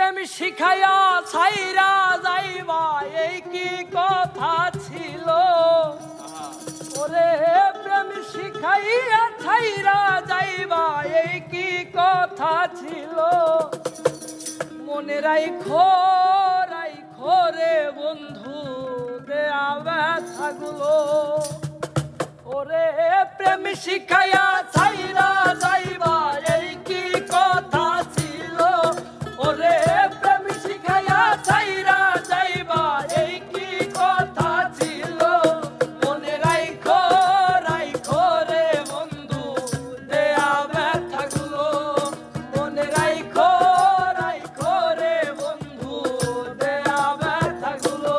প্রেম শিখাইয়া ছাইরা যাইবা এই কি কথা ছিল ওরে প্রেম শিখাইয়া ছাইরা যাইবা এই কি কথা ছিল মনে রাইখো রাইখো রে বন্ধু দেয়া ব্যথাগুলো ওরে প্রেম শিখাইয়া ছাইরা যাইবা এই কি কথা ছিল ওরে প্রেম শিখাইয়া ছাইরা যাইবা এই কি কথা ছিল মনে রাইখো রাইখো রে বন্ধু দেয়া ব্যথাগুলো মনে রাইখো রাইখো রে বন্ধু দেয়া ব্যথাগুলো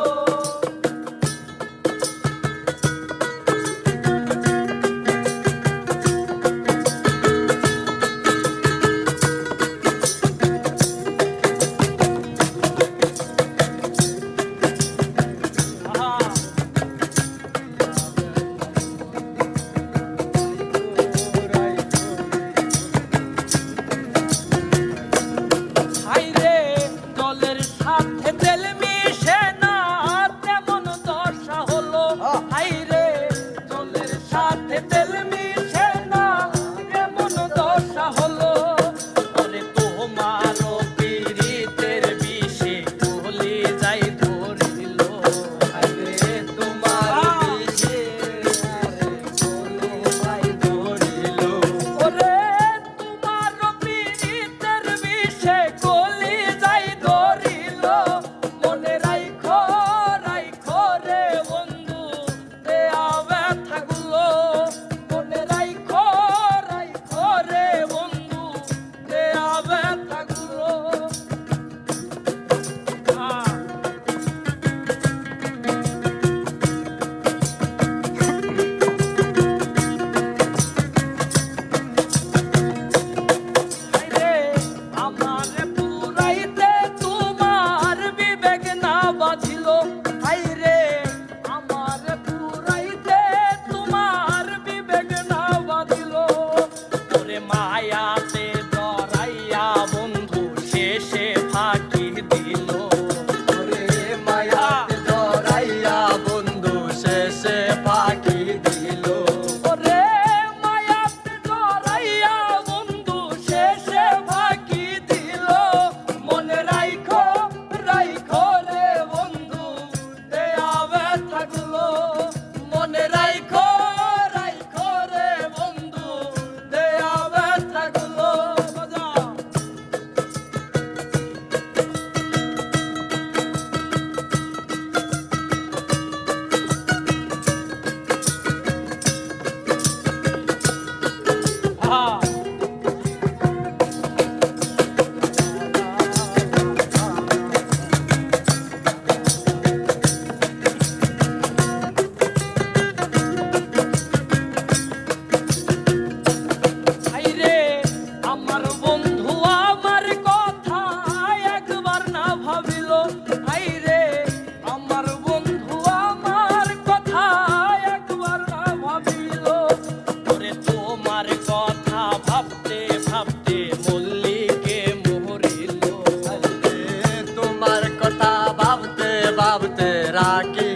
भावते भावते राखी